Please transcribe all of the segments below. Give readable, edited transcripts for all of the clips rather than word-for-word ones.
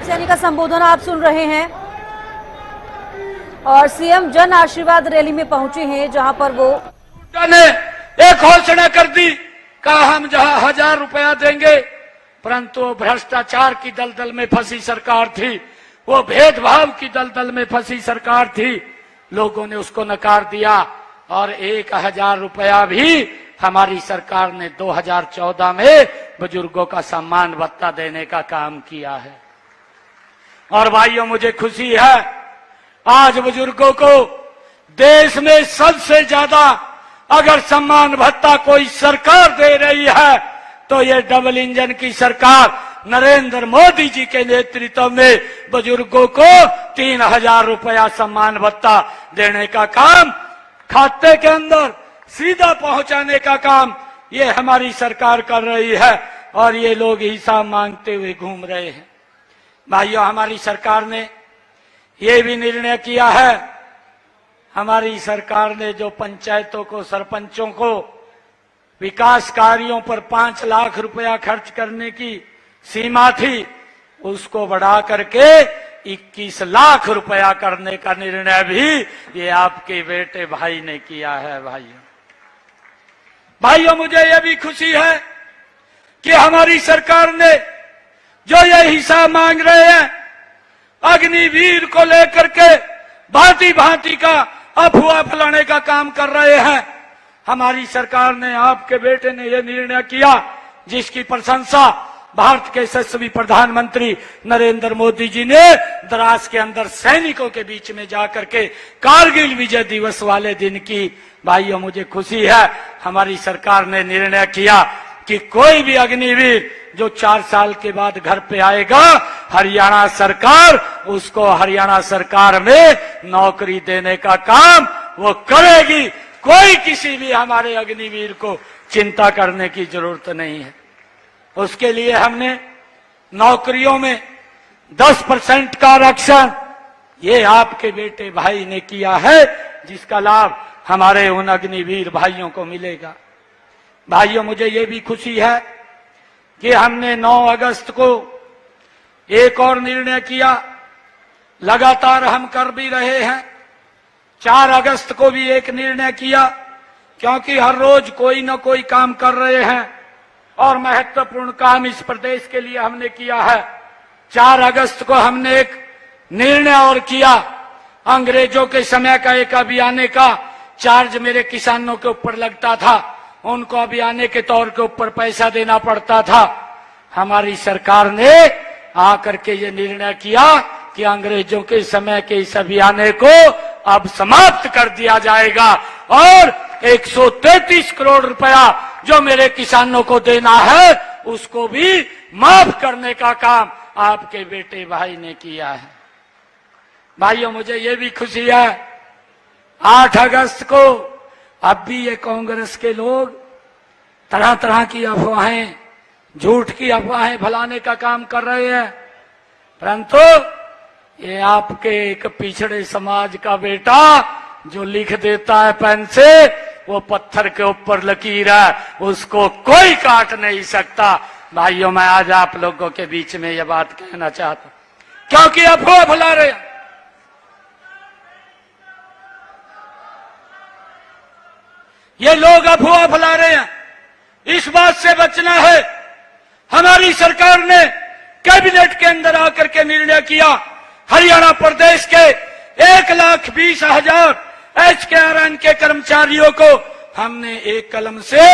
सैनी का संबोधन आप सुन रहे हैं और सीएम जन आशीर्वाद रैली में पहुंचे हैं, जहां पर वो ने एक घोषणा कर दी, कहा हम जहां 1000 रुपया देंगे, परंतु भ्रष्टाचार की दलदल में फंसी सरकार थी, वो भेदभाव की दलदल में फंसी सरकार थी, लोगों ने उसको नकार दिया और 1000 रुपया भी हमारी सरकार ने 2014 में बुजुर्गों का सम्मान भत्ता देने का काम किया है। और भाइयों, मुझे खुशी है आज बुजुर्गों को देश में सबसे ज्यादा अगर सम्मान भत्ता कोई सरकार दे रही है तो ये डबल इंजन की सरकार नरेंद्र मोदी जी के नेतृत्व में बुजुर्गों को 3000 रुपया सम्मान भत्ता देने का काम, खाते के अंदर सीधा पहुंचाने का काम ये हमारी सरकार कर रही है और ये लोग हिसाब मांगते हुए घूम रहे हैं। भाइयों, हमारी सरकार ने ये भी निर्णय किया है, हमारी सरकार ने जो पंचायतों को, सरपंचों को विकास कार्यों पर 5 लाख रुपया खर्च करने की सीमा थी, उसको बढ़ा करके 21 लाख रुपया करने का निर्णय भी ये आपके बेटे भाई ने किया है। भाइयों, मुझे यह भी खुशी है कि हमारी सरकार ने जो ये हिसाब मांग रहे हैं अग्निवीर को लेकर के भांति भांति का अफवाह फैलाने का काम कर रहे हैं, हमारी सरकार ने, आपके बेटे ने यह निर्णय किया जिसकी प्रशंसा भारत के यशस्वी प्रधानमंत्री नरेंद्र मोदी जी ने द्रास के अंदर सैनिकों के बीच में जाकर के कारगिल विजय दिवस वाले दिन की। भाइयों, मुझे खुशी है हमारी सरकार ने निर्णय किया कि कोई भी अग्निवीर जो 4 साल के बाद घर पे आएगा, हरियाणा सरकार उसको हरियाणा सरकार में नौकरी देने का काम वो करेगी। कोई किसी भी हमारे अग्निवीर को चिंता करने की जरूरत नहीं है। उसके लिए हमने नौकरियों में 10% का आरक्षण ये आपके बेटे भाई ने किया है, जिसका लाभ हमारे उन अग्निवीर भाइयों को मिलेगा। भाइयों, मुझे ये भी खुशी है कि हमने 9 अगस्त को एक और निर्णय किया, लगातार हम कर भी रहे हैं। 4 अगस्त को भी एक निर्णय किया, क्योंकि हर रोज कोई न कोई काम कर रहे हैं और महत्वपूर्ण काम इस प्रदेश के लिए हमने किया है। 4 अगस्त को हमने एक निर्णय और किया, अंग्रेजों के समय का एक अभियान का चार्ज मेरे किसानों के ऊपर लगता था, उनको अभियान के तौर के ऊपर पैसा देना पड़ता था। हमारी सरकार ने आकर के ये निर्णय किया कि अंग्रेजों के समय के इस अभियान को अब समाप्त कर दिया जाएगा और 133 करोड़ रुपया जो मेरे किसानों को देना है उसको भी माफ करने का काम आपके बेटे भाई ने किया है। भाइयों, मुझे ये भी खुशी है 8 अगस्त को अब भी ये कांग्रेस के लोग तरह तरह की अफवाहें, झूठ की अफवाहें फैलाने का काम कर रहे हैं, परंतु ये आपके एक पिछड़े समाज का बेटा जो लिख देता है पेन से, वो पत्थर के ऊपर लकीर है, उसको कोई काट नहीं सकता। भाइयों, मैं आज आप लोगों के बीच में ये बात कहना चाहता हूं, क्योंकि अफवाह फैला रहे हैं। ये लोग अफवाह फैला रहे हैं, इस बात से बचना है। हमारी सरकार ने कैबिनेट के अंदर आकर के निर्णय किया, हरियाणा प्रदेश के 1,20,000 HKRN के कर्मचारियों को हमने एक कलम से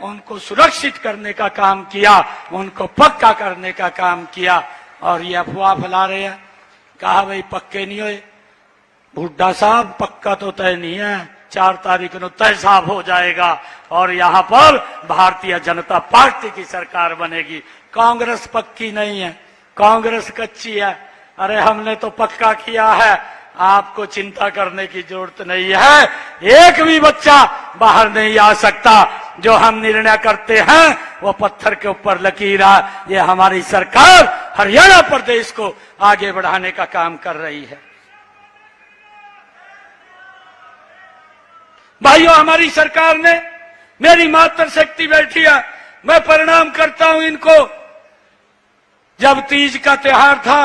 उनको सुरक्षित करने का काम किया, उनको पक्का करने का काम किया। और ये अफवाह फैला रहे हैं, कहा भाई पक्के नहीं हुए। बुड्ढा साहब, पक्का तो तय नहीं है, 4 तारीख को तय साफ हो जाएगा और यहाँ पर भारतीय जनता पार्टी की सरकार बनेगी। कांग्रेस पक्की नहीं है, कांग्रेस कच्ची है। अरे हमने तो पक्का किया है, आपको चिंता करने की जरूरत नहीं है। एक भी बच्चा बाहर नहीं आ सकता। जो हम निर्णय करते हैं वो पत्थर के ऊपर लकीर है। ये हमारी सरकार हरियाणा प्रदेश को आगे बढ़ाने का काम कर रही है। भाइयों, हमारी सरकार ने, मेरी मातृशक्ति बैठी है, मैं प्रणाम करता हूं इनको। जब तीज का त्योहार था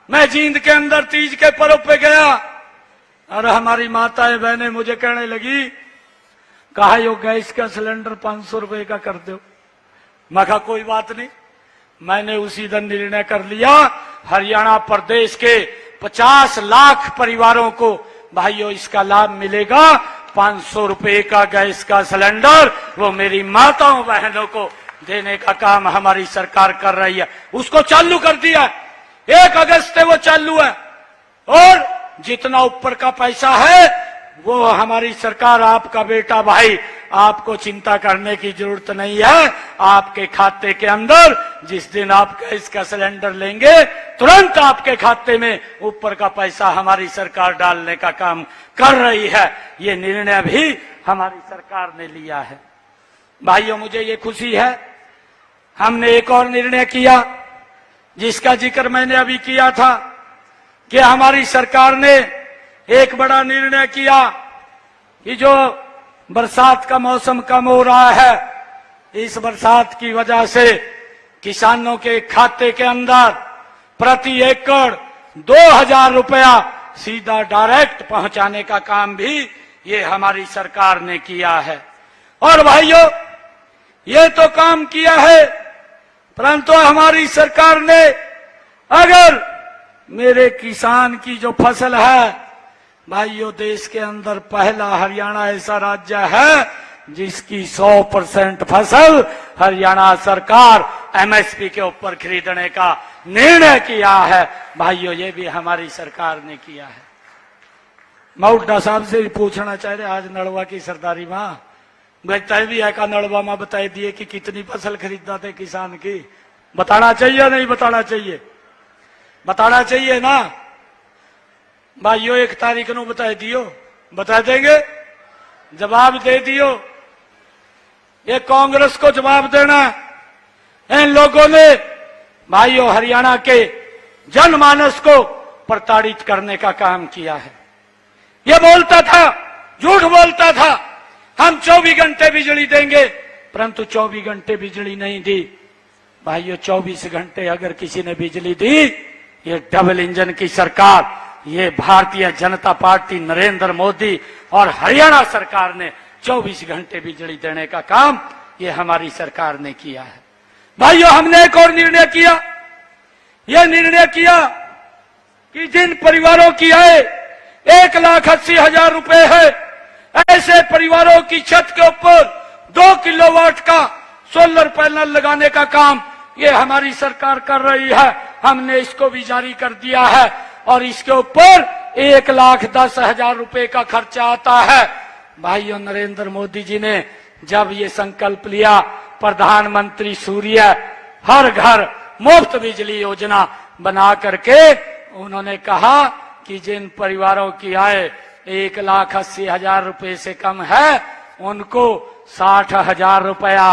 मैं जींद के अंदर तीज के पर्व पे गया और हमारी माताएं बहनें मुझे कहने लगी, कहा यो गैस का सिलेंडर 500 रुपए का कर दो। मैं कहा कोई बात नहीं। मैंने उसी दिन निर्णय कर लिया, हरियाणा प्रदेश के 50 लाख परिवारों को भाइयों इसका लाभ मिलेगा। 500 रुपए का गैस का सिलेंडर वो मेरी माताओं बहनों को देने का काम हमारी सरकार कर रही है। उसको चालू कर दिया, 1 अगस्त से वो चालू है। और जितना ऊपर का पैसा है वो हमारी सरकार, आपका बेटा भाई, आपको चिंता करने की जरूरत नहीं है। आपके खाते के अंदर जिस दिन आप गैस का सिलेंडर लेंगे तुरंत आपके खाते में ऊपर का पैसा हमारी सरकार डालने का काम कर रही है। ये निर्णय भी हमारी सरकार ने लिया है। भाइयों मुझे ये खुशी है, हमने एक और निर्णय किया जिसका जिक्र मैंने अभी किया था कि हमारी सरकार ने एक बड़ा निर्णय किया कि जो बरसात का मौसम कम हो रहा है, इस बरसात की वजह से किसानों के खाते के अंदर प्रति एकड़ 2000 रुपया सीधा डायरेक्ट पहुंचाने का काम भी ये हमारी सरकार ने किया है। और भाइयों ये तो काम किया है, परंतु हमारी सरकार ने अगर मेरे किसान की जो फसल है, भाइयों देश के अंदर पहला हरियाणा ऐसा राज्य है जिसकी 100% फसल हरियाणा सरकार एमएसपी के ऊपर खरीदने का निर्णय किया है। भाइयों ये भी हमारी सरकार ने किया है। मैं हुड्डा साहब से भी पूछना चाह रहे, आज नड़वा की सरदारी मां तय भी है का नड़वा मां बताई दिए कि कितनी फसल खरीदा थे किसान की, बताना चाहिए नहीं बताना चाहिए? बताना चाहिए ना भाइयों। 1 तारीख को बता दियो, बता देंगे, जवाब दे दियो। ये कांग्रेस को जवाब देना। इन लोगों ने भाइयों हरियाणा के जनमानस को प्रताड़ित करने का काम किया है। ये बोलता था, झूठ बोलता था, हम 24 घंटे बिजली देंगे, परंतु 24 घंटे बिजली नहीं दी। भाइयों 24 घंटे अगर किसी ने बिजली दी, ये डबल इंजन की सरकार, ये भारतीय जनता पार्टी नरेंद्र मोदी और हरियाणा सरकार ने 24 घंटे बिजली देने का काम ये हमारी सरकार ने किया है। भाइयों हमने एक और निर्णय किया, यह निर्णय किया कि जिन परिवारों की आय 1,80,000 रुपए है, ऐसे परिवारों की छत के ऊपर 2 किलोवाट का सोलर पैनल लगाने का काम ये हमारी सरकार कर रही है। हमने इसको भी जारी कर दिया है और इसके ऊपर 1,10,000 रुपए का खर्चा आता है। भाइयों नरेंद्र मोदी जी ने जब ये संकल्प लिया, प्रधानमंत्री सूर्य हर घर मुफ्त बिजली योजना बना करके उन्होंने कहा कि जिन परिवारों की आय 1,80,000 रुपए से कम है उनको 60,000 रुपया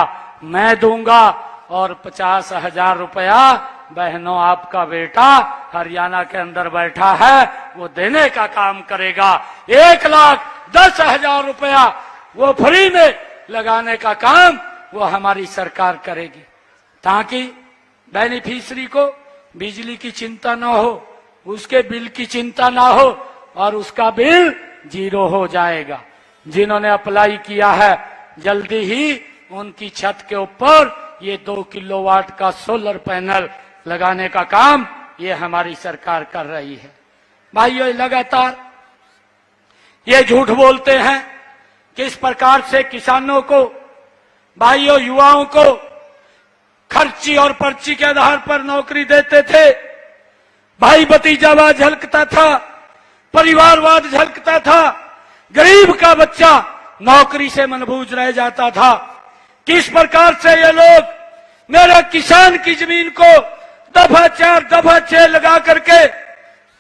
मैं दूंगा और 50,000 रुपया बहनों आपका बेटा हरियाणा के अंदर बैठा है वो देने का काम करेगा। 1,10,000 रुपया वो फ्री में लगाने का काम वो हमारी सरकार करेगी, ताकि बेनिफिशियरी को बिजली की चिंता ना हो, उसके बिल की चिंता ना हो और उसका बिल 0 हो जाएगा। जिन्होंने अप्लाई किया है जल्दी ही उनकी छत के ऊपर ये 2 किलोवाट का सोलर पैनल लगाने का काम ये हमारी सरकार कर रही है। भाइयों लगातार ये झूठ बोलते हैं किस प्रकार से किसानों को, भाइयों युवाओं को खर्ची और पर्ची के आधार पर नौकरी देते थे। भाई भतीजावाद झलकता था, परिवारवाद झलकता था, गरीब का बच्चा नौकरी से मनबूझ रह जाता था। किस प्रकार से ये लोग मेरे किसान की जमीन को दफा 4 दफा 6 लगा करके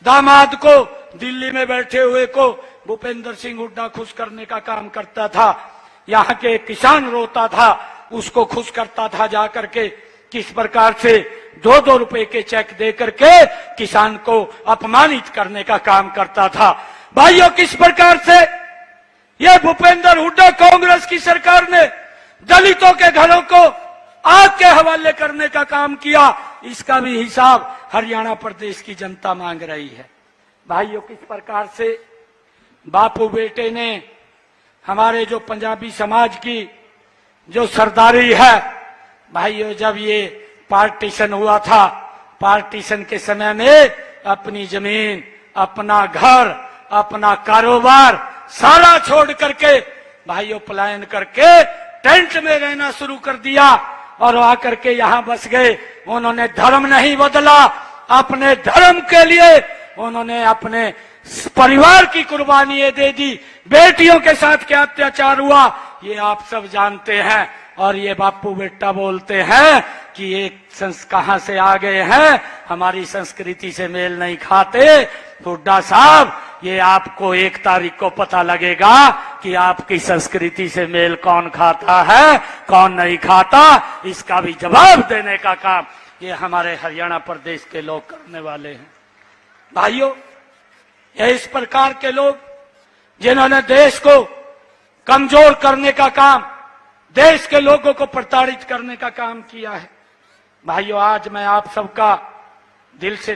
दामाद को, दिल्ली में बैठे हुए को भूपेंद्र सिंह हुड्डा खुश करने का काम करता था। यहाँ के किसान रोता था, उसको खुश करता था जा करके। किस प्रकार से 2-2 रुपए के चेक दे करके किसान को अपमानित करने का काम करता था। भाइयों किस प्रकार से यह भूपेंद्र हुड्डा कांग्रेस की सरकार ने दलितों के घरों को आग के हवाले करने का काम किया, इसका भी हिसाब हरियाणा प्रदेश की जनता मांग रही है। भाइयों, किस प्रकार से बापू बेटे ने हमारे जो पंजाबी समाज की जो सरदारी है, भाइयों, जब ये पार्टीशन हुआ था, पार्टीशन के समय में अपनी जमीन, अपना घर, अपना कारोबार सारा छोड़ करके भाइयों पलायन करके टेंट में रहना शुरू कर दिया और आकर के यहाँ बस गए। उन्होंने धर्म नहीं बदला, अपने धर्म के लिए उन्होंने अपने परिवार की कुर्बानियां दे दी। बेटियों के साथ क्या अत्याचार हुआ ये आप सब जानते हैं। और ये बापू बेटा बोलते हैं कि ये कहां से आ गए हैं, हमारी संस्कृति से मेल नहीं खाते। हुड्डा साहब, ये आपको 1 तारीख को पता लगेगा कि आपकी संस्कृति से मेल कौन खाता है, कौन नहीं खाता। इसका भी जवाब देने का काम ये हमारे हरियाणा प्रदेश के लोग करने वाले हैं। भाइयों, ये इस प्रकार के लोग जिन्होंने देश को कमजोर करने का काम, देश के लोगों को प्रताड़ित करने का काम किया है। भाइयों, आज मैं आप सबका दिल से